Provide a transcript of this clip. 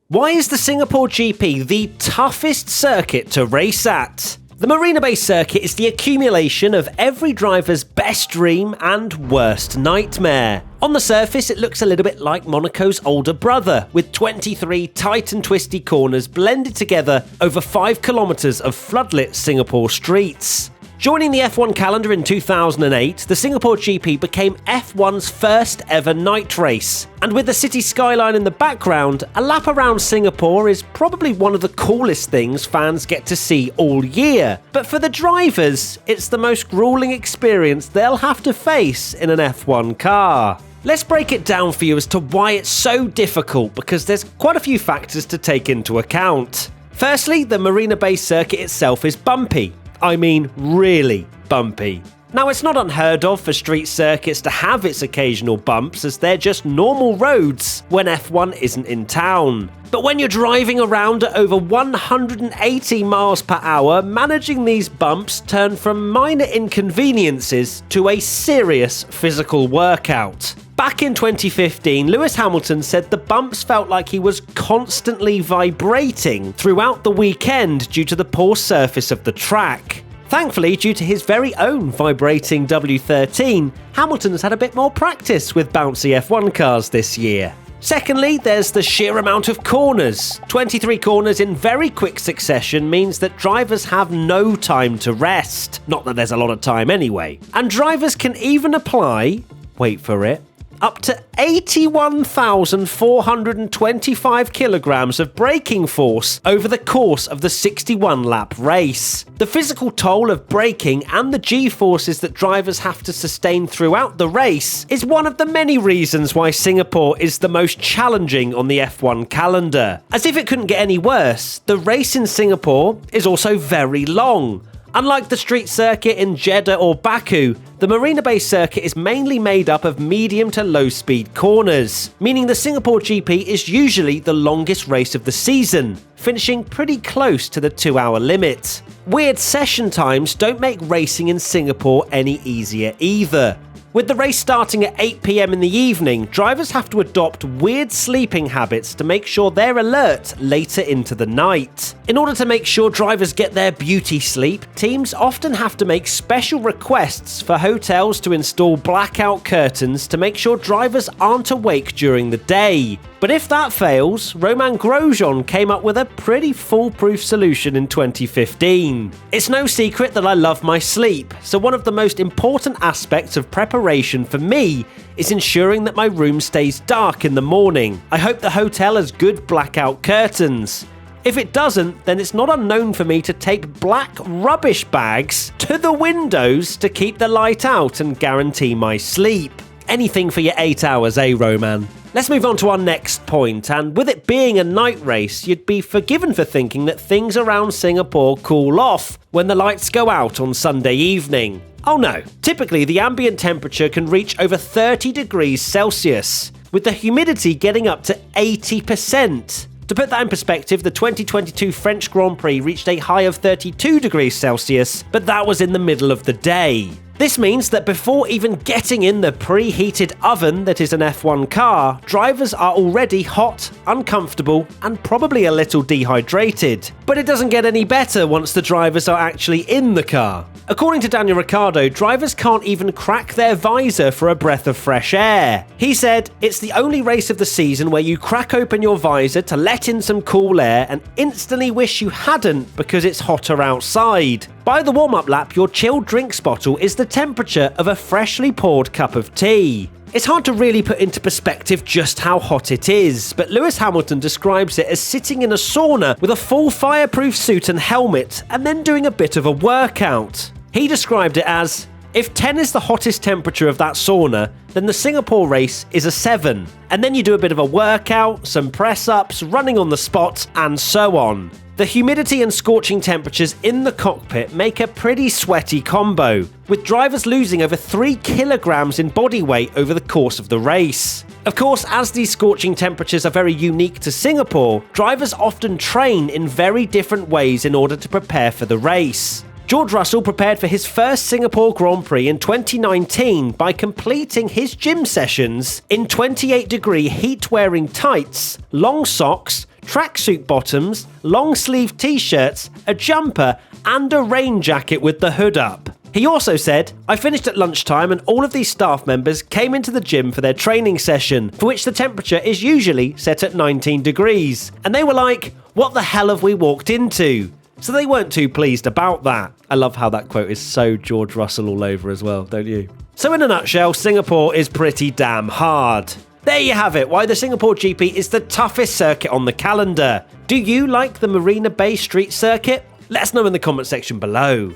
Why is the Singapore GP the toughest circuit to race at? The Marina Bay Circuit is the accumulation of every driver's best dream and worst nightmare. On the surface, it looks a little bit like Monaco's older brother, with 23 tight and twisty corners blended together over 5 kilometres of floodlit Singapore streets. Joining the F1 calendar in 2008, the Singapore GP became F1's first ever night race. And with the city skyline in the background, a lap around Singapore is probably one of the coolest things fans get to see all year. But for the drivers, it's the most grueling experience they'll have to face in an F1 car. Let's break it down for you as to why it's so difficult, because there's quite a few factors to take into account. Firstly, the Marina Bay Circuit itself is bumpy. I mean, really bumpy. Now, it's not unheard of for street circuits to have its occasional bumps, as they're just normal roads when F1 isn't in town. But when you're driving around at over 180 miles per hour, managing these bumps turn from minor inconveniences to a serious physical workout. Back in 2015, Lewis Hamilton said the bumps felt like he was constantly vibrating throughout the weekend due to the poor surface of the track. Thankfully, due to his very own vibrating W13, Hamilton has had a bit more practice with bouncy F1 cars this year. Secondly, there's the sheer amount of corners. 23 corners in very quick succession means that drivers have no time to rest. Not that there's a lot of time anyway. And drivers can even apply, wait for it, up to 81,425 kilograms of braking force over the course of the 61-lap race. The physical toll of braking and the G-forces that drivers have to sustain throughout the race is one of the many reasons why Singapore is the most challenging on the F1 calendar. As if it couldn't get any worse, the race in Singapore is also very long. Unlike the street circuit in Jeddah or Baku, the Marina Bay Circuit is mainly made up of medium to low speed corners, meaning the Singapore GP is usually the longest race of the season, finishing pretty close to the 2-hour limit. Weird session times don't make racing in Singapore any easier either. With the race starting at 8 PM in the evening, drivers have to adopt weird sleeping habits to make sure they're alert later into the night. In order to make sure drivers get their beauty sleep, teams often have to make special requests for hotels to install blackout curtains to make sure drivers aren't awake during the day. But if that fails, Romain Grosjean came up with a pretty foolproof solution in 2015. It's no secret that I love my sleep, so one of the most important aspects of preparation for me is ensuring that my room stays dark in the morning. I hope the hotel has good blackout curtains. If it doesn't, then it's not unknown for me to tape black rubbish bags to the windows to keep the light out and guarantee my sleep. Anything for your 8 hours, Roman? Let's move on to our next point, and with it being a night race, you'd be forgiven for thinking that things around Singapore cool off when the lights go out on Sunday evening. Oh no, typically the ambient temperature can reach over 30 degrees Celsius, with the humidity getting up to 80%. To put that in perspective, the 2022 French Grand Prix reached a high of 32 degrees Celsius, but that was in the middle of the day. This means that before even getting in the preheated oven that is an F1 car, drivers are already hot, uncomfortable, and probably a little dehydrated. But it doesn't get any better once the drivers are actually in the car. According to Daniel Ricciardo, drivers can't even crack their visor for a breath of fresh air. He said, "It's the only race of the season where you crack open your visor to let in some cool air and instantly wish you hadn't because it's hotter outside. By the warm-up lap, your chilled drinks bottle is the temperature of a freshly poured cup of tea." It's hard to really put into perspective just how hot it is, but Lewis Hamilton describes it as sitting in a sauna with a full fireproof suit and helmet, and then doing a bit of a workout. He described it as, if 10 is the hottest temperature of that sauna, then the Singapore race is a 7. And then you do a bit of a workout, some press-ups, running on the spot, and so on. The humidity and scorching temperatures in the cockpit make a pretty sweaty combo, with drivers losing over 3 kilograms in body weight over the course of the race. Of course, as these scorching temperatures are very unique to Singapore, drivers often train in very different ways in order to prepare for the race. George Russell prepared for his first Singapore Grand Prix in 2019 by completing his gym sessions in 28-degree heat-wearing tights, long socks, tracksuit bottoms, long-sleeve t-shirts, a jumper, and a rain jacket with the hood up. He also said, "I finished at lunchtime and all of these staff members came into the gym for their training session, for which the temperature is usually set at 19 degrees. And they were like, what the hell have we walked into?" So they weren't too pleased about that. I love how that quote is so George Russell all over as well, don't you? So in a nutshell, Singapore is pretty damn hard. There you have it, why the Singapore GP is the toughest circuit on the calendar. Do you like the Marina Bay Street circuit? Let us know in the comment section below.